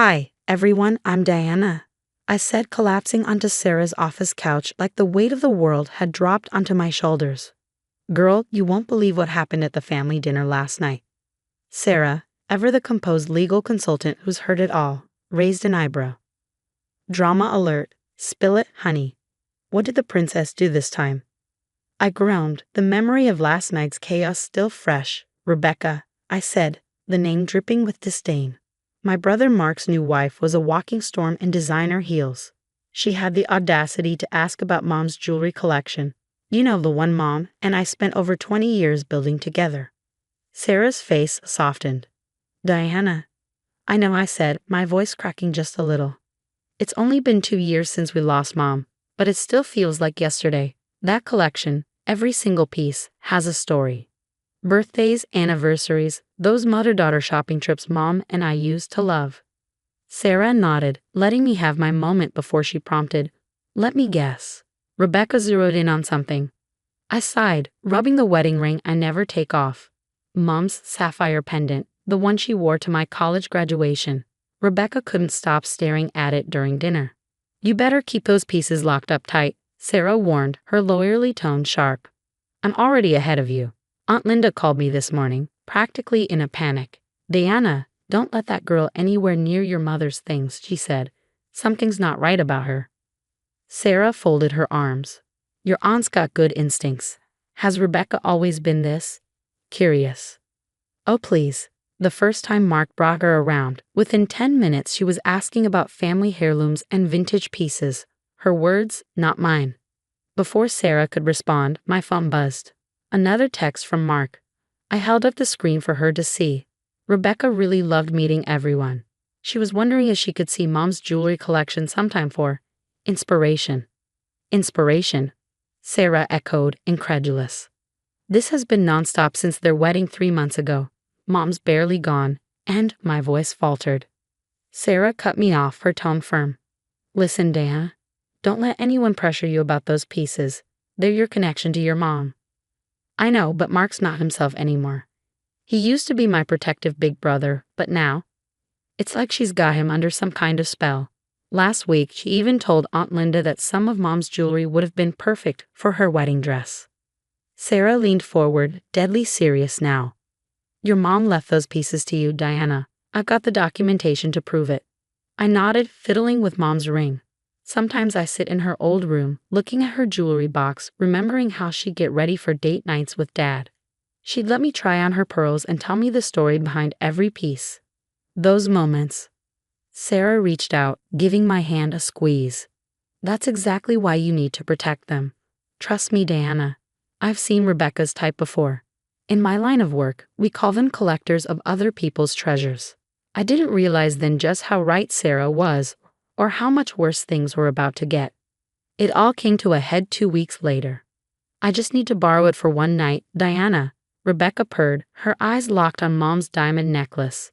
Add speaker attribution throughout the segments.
Speaker 1: Hi, everyone, I'm Diana. I said, collapsing onto Sarah's office couch like the weight of the world had dropped onto my shoulders. Girl, you won't believe what happened at the family dinner last night. Sarah, ever the composed legal consultant who's heard it all, raised an eyebrow. Drama alert. Spill it, honey. What did the princess do this time? I groaned, the memory of last night's chaos still fresh. Rebecca, I said, the name dripping with disdain. My brother Mark's new wife was a walking storm in designer heels. She had the audacity to ask about Mom's jewelry collection. You know, the one Mom and I spent over 20 years building together. Sarah's face softened. Diana. I know, I said, my voice cracking just a little. It's only been 2 years since we lost Mom, but it still feels like yesterday. That collection, every single piece, has a story. Birthdays, anniversaries, those mother-daughter shopping trips Mom and I used to love. Sarah nodded, letting me have my moment before she prompted, let me guess. Rebecca zeroed in on something. I sighed, rubbing the wedding ring I never take off. Mom's sapphire pendant, the one she wore to my college graduation. Rebecca couldn't stop staring at it during dinner. You better keep those pieces locked up tight, Sarah warned, her lawyerly tone sharp. I'm already ahead of you. Aunt Linda called me this morning, practically in a panic. Diana, don't let that girl anywhere near your mother's things, she said. Something's not right about her. Sarah folded her arms. Your aunt's got good instincts. Has Rebecca always been this? Curious. Oh, please. The first time Mark brought her around, within 10 minutes she was asking about family heirlooms and vintage pieces. Her words, not mine. Before Sarah could respond, my phone buzzed. Another text from Mark. I held up the screen for her to see. Rebecca really loved meeting everyone. She was wondering if she could see Mom's jewelry collection sometime for inspiration. Inspiration? Sarah echoed, incredulous. This has been nonstop since their wedding 3 months ago. Mom's barely gone, and my voice faltered. Sarah cut me off, her tone firm. Listen, Diana, don't let anyone pressure you about those pieces. They're your connection to your mom. I know, but Mark's not himself anymore. He used to be my protective big brother, but now, it's like she's got him under some kind of spell. Last week, she even told Aunt Linda that some of Mom's jewelry would have been perfect for her wedding dress. Sarah leaned forward, deadly serious now. Your mom left those pieces to you, Diana. I've got the documentation to prove it. I nodded, fiddling with Mom's ring. Sometimes I sit in her old room, looking at her jewelry box, remembering how she'd get ready for date nights with Dad. She'd let me try on her pearls and tell me the story behind every piece. Those moments. Sarah reached out, giving my hand a squeeze. That's exactly why you need to protect them. Trust me, Diana. I've seen Rebecca's type before. In my line of work, we call them collectors of other people's treasures. I didn't realize then just how right Sarah was, or how much worse things were about to get. It all came to a head 2 weeks later. I just need to borrow it for one night, Diana, Rebecca purred, her eyes locked on Mom's diamond necklace.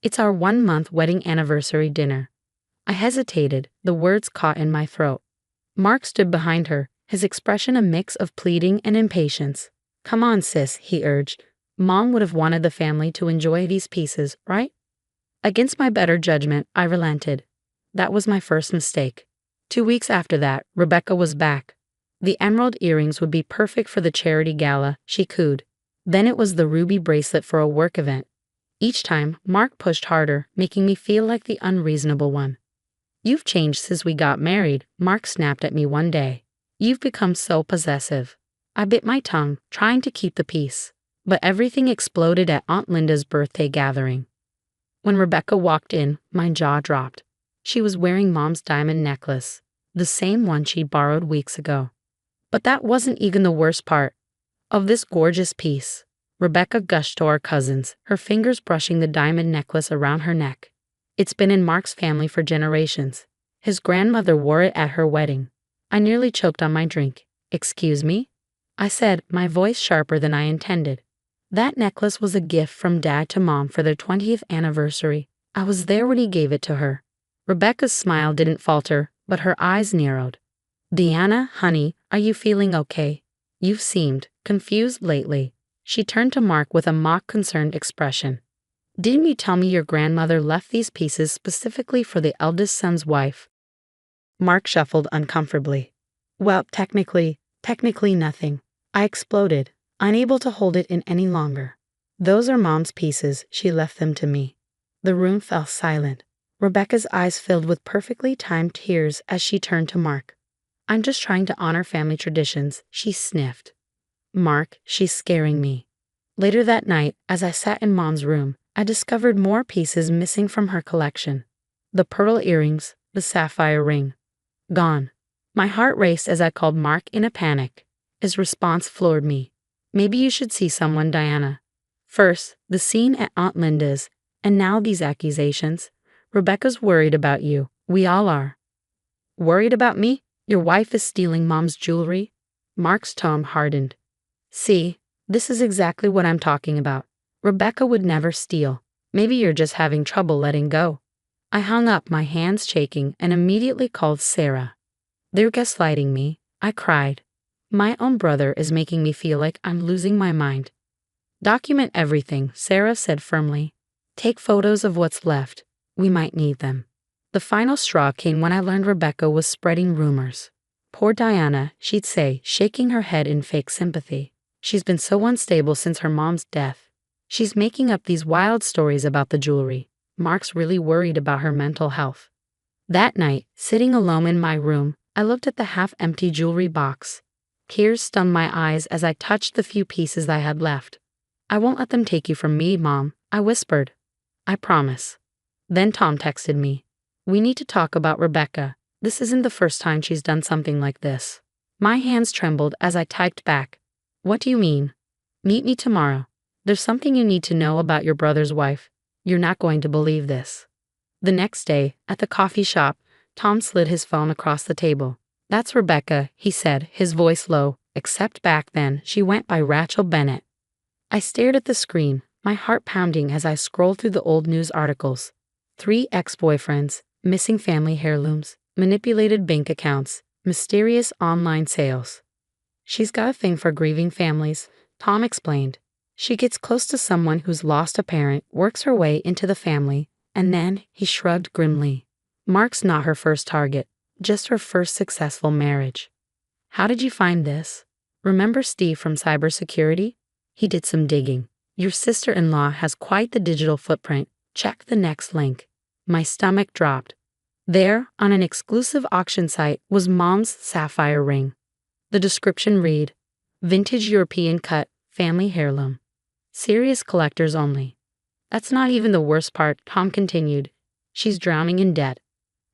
Speaker 1: It's our 1-month wedding anniversary dinner. I hesitated, the words caught in my throat. Mark stood behind her, his expression a mix of pleading and impatience. Come on, sis, he urged. Mom would have wanted the family to enjoy these pieces, right? Against my better judgment, I relented. That was my first mistake. 2 weeks after that, Rebecca was back. The emerald earrings would be perfect for the charity gala, she cooed. Then it was the ruby bracelet for a work event. Each time, Mark pushed harder, making me feel like the unreasonable one. You've changed since we got married, Mark snapped at me one day. You've become so possessive. I bit my tongue, trying to keep the peace. But everything exploded at Aunt Linda's birthday gathering. When Rebecca walked in, my jaw dropped. She was wearing Mom's diamond necklace, the same one she'd borrowed weeks ago. But that wasn't even the worst part of this gorgeous piece. Rebecca gushed to our cousins, her fingers brushing the diamond necklace around her neck. It's been in Mark's family for generations. His grandmother wore it at her wedding. I nearly choked on my drink. Excuse me? I said, my voice sharper than I intended. That necklace was a gift from Dad to Mom for their 20th anniversary. I was there when he gave it to her. Rebecca's smile didn't falter, but her eyes narrowed. Diana, honey, are you feeling okay? You've seemed confused lately. She turned to Mark with a mock concerned expression. Didn't you tell me your grandmother left these pieces specifically for the eldest son's wife? Mark shuffled uncomfortably. Well, technically nothing. I exploded, unable to hold it in any longer. Those are Mom's pieces, she left them to me. The room fell silent. Rebecca's eyes filled with perfectly timed tears as she turned to Mark. I'm just trying to honor family traditions, she sniffed. Mark, she's scaring me. Later that night, as I sat in Mom's room, I discovered more pieces missing from her collection. The pearl earrings, the sapphire ring. Gone. My heart raced as I called Mark in a panic. His response floored me. Maybe you should see someone, Diana. First, the scene at Aunt Linda's, and now these accusations. Rebecca's worried about you. We all are. Worried about me? Your wife is stealing Mom's jewelry? Mark's tone hardened. See, this is exactly what I'm talking about. Rebecca would never steal. Maybe you're just having trouble letting go. I hung up, my hands shaking, and immediately called Sarah. They're gaslighting me, I cried. My own brother is making me feel like I'm losing my mind. Document everything, Sarah said firmly. Take photos of what's left. We might need them. The final straw came when I learned Rebecca was spreading rumors. Poor Diana, she'd say, shaking her head in fake sympathy. She's been so unstable since her mom's death. She's making up these wild stories about the jewelry. Mark's really worried about her mental health. That night, sitting alone in my room, I looked at the half-empty jewelry box. Tears stung my eyes as I touched the few pieces I had left. I won't let them take you from me, Mom, I whispered. I promise. Then Tom texted me. We need to talk about Rebecca. This isn't the first time she's done something like this. My hands trembled as I typed back. What do you mean? Meet me tomorrow. There's something you need to know about your brother's wife. You're not going to believe this. The next day, at the coffee shop, Tom slid his phone across the table. That's Rebecca, he said, his voice low, except back then she went by Rachel Bennett. I stared at the screen, my heart pounding as I scrolled through the old news articles. 3 ex-boyfriends, missing family heirlooms, manipulated bank accounts, mysterious online sales. She's got a thing for grieving families, Tom explained. She gets close to someone who's lost a parent, works her way into the family, and then, he shrugged grimly. Mark's not her first target, just her first successful marriage. How did you find this? Remember Steve from cybersecurity? He did some digging. Your sister-in-law has quite the digital footprint. Check the next link. My stomach dropped. There, on an exclusive auction site, was Mom's sapphire ring. The description read, Vintage European cut, family heirloom. Serious collectors only. That's not even the worst part, Tom continued. She's drowning in debt.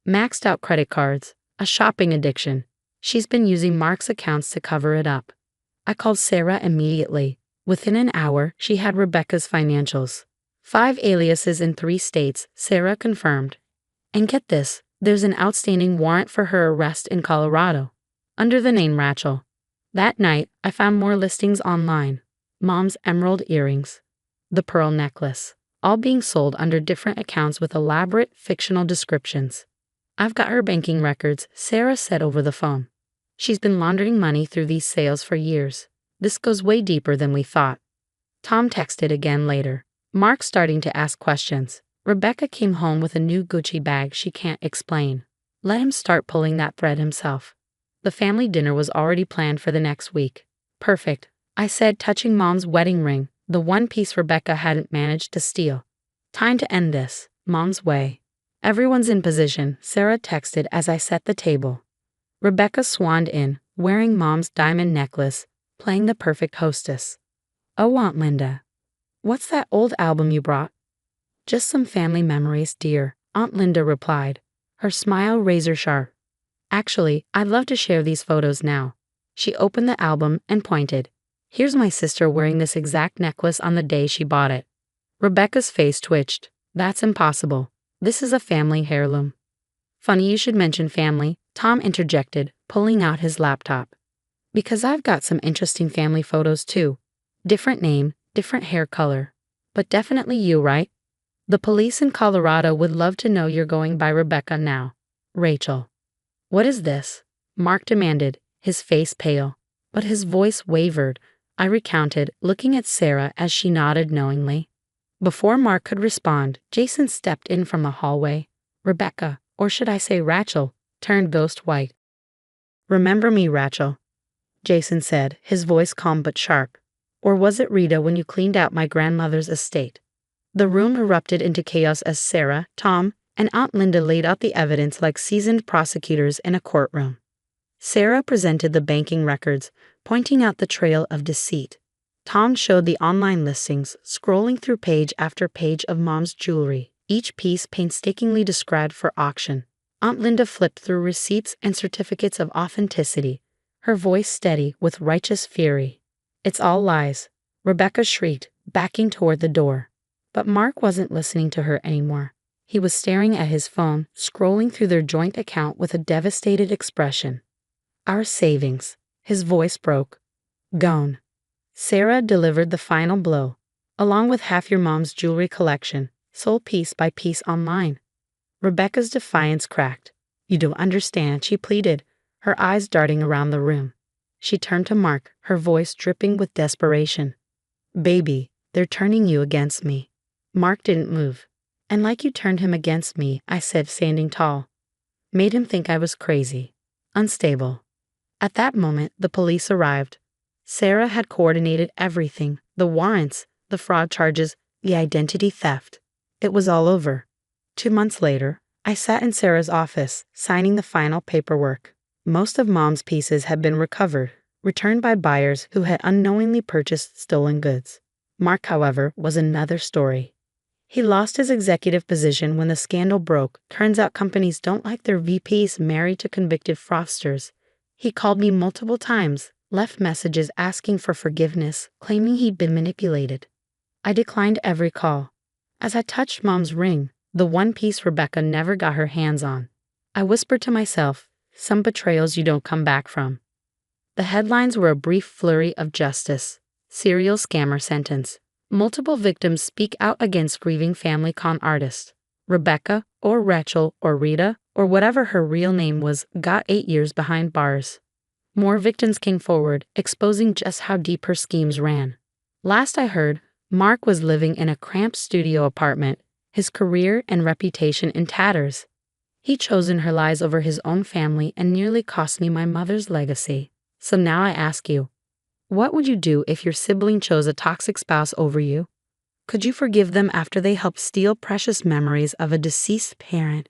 Speaker 1: Maxed out credit cards, a shopping addiction. She's been using Mark's accounts to cover it up. I called Sarah immediately. Within an hour, she had Rebecca's financials. 5 aliases in 3 states, Sarah confirmed. And get this, there's an outstanding warrant for her arrest in Colorado, under the name Rachel. That night, I found more listings online. Mom's emerald earrings, the pearl necklace, all being sold under different accounts with elaborate fictional descriptions. I've got her banking records, Sarah said over the phone. She's been laundering money through these sales for years. This goes way deeper than we thought. Tom texted again later. Mark's starting to ask questions. Rebecca came home with a new Gucci bag she can't explain. Let him start pulling that thread himself. The family dinner was already planned for the next week. Perfect, I said, touching Mom's wedding ring, the one piece Rebecca hadn't managed to steal. Time to end this, Mom's way. Everyone's in position, Sarah texted as I set the table. Rebecca swanned in, wearing Mom's diamond necklace, playing the perfect hostess. Oh, Aunt Linda. What's that old album you brought? Just some family memories, dear, Aunt Linda replied, her smile razor sharp. Actually, I'd love to share these photos now. She opened the album and pointed. Here's my sister wearing this exact necklace on the day she bought it. Rebecca's face twitched. That's impossible. This is a family heirloom. Funny you should mention family, Tom interjected, pulling out his laptop. Because I've got some interesting family photos too. Different name, different hair color. But definitely you, right? The police in Colorado would love to know you're going by Rebecca now. Rachel. What is this? Mark demanded, his face pale. But his voice wavered. I recounted, looking at Sarah as she nodded knowingly. Before Mark could respond, Jason stepped in from the hallway. Rebecca, or should I say Rachel, turned ghost white. "Remember me, Rachel," Jason said, his voice calm but sharp. "Or was it Rita when you cleaned out my grandmother's estate?" The room erupted into chaos as Sarah, Tom, and Aunt Linda laid out the evidence like seasoned prosecutors in a courtroom. Sarah presented the banking records, pointing out the trail of deceit. Tom showed the online listings, scrolling through page after page of Mom's jewelry, each piece painstakingly described for auction. Aunt Linda flipped through receipts and certificates of authenticity, her voice steady with righteous fury. "It's all lies," Rebecca shrieked, backing toward the door. But Mark wasn't listening to her anymore. He was staring at his phone, scrolling through their joint account with a devastated expression. "Our savings," his voice broke. "Gone." Sarah delivered the final blow, along with half your mom's jewelry collection, sold piece by piece online. Rebecca's defiance cracked. "You don't understand," she pleaded, her eyes darting around the room. She turned to Mark, her voice dripping with desperation. "Baby, they're turning you against me." Mark didn't move. "And like you turned him against me," I said, standing tall. "Made him think I was crazy, unstable." At that moment, the police arrived. Sarah had coordinated everything, the warrants, the fraud charges, the identity theft. It was all over. 2 months later, I sat in Sarah's office, signing the final paperwork. Most of Mom's pieces had been recovered, returned by buyers who had unknowingly purchased stolen goods. Mark, however, was another story. He lost his executive position when the scandal broke. Turns out companies don't like their VPs married to convicted fraudsters. He called me multiple times, left messages asking for forgiveness, claiming he'd been manipulated. I declined every call. As I touched Mom's ring, the one piece Rebecca never got her hands on, I whispered to myself, "Some betrayals you don't come back from." The headlines were a brief flurry of justice. Serial scammer sentence. Multiple victims speak out against grieving family con artist. Rebecca, or Rachel, or Rita, or whatever her real name was, got 8 years behind bars. More victims came forward, exposing just how deep her schemes ran. Last I heard, Mark was living in a cramped studio apartment, his career and reputation in tatters. He'd chosen her lies over his own family and nearly cost me my mother's legacy. So now I ask you, what would you do if your sibling chose a toxic spouse over you? Could you forgive them after they helped steal precious memories of a deceased parent?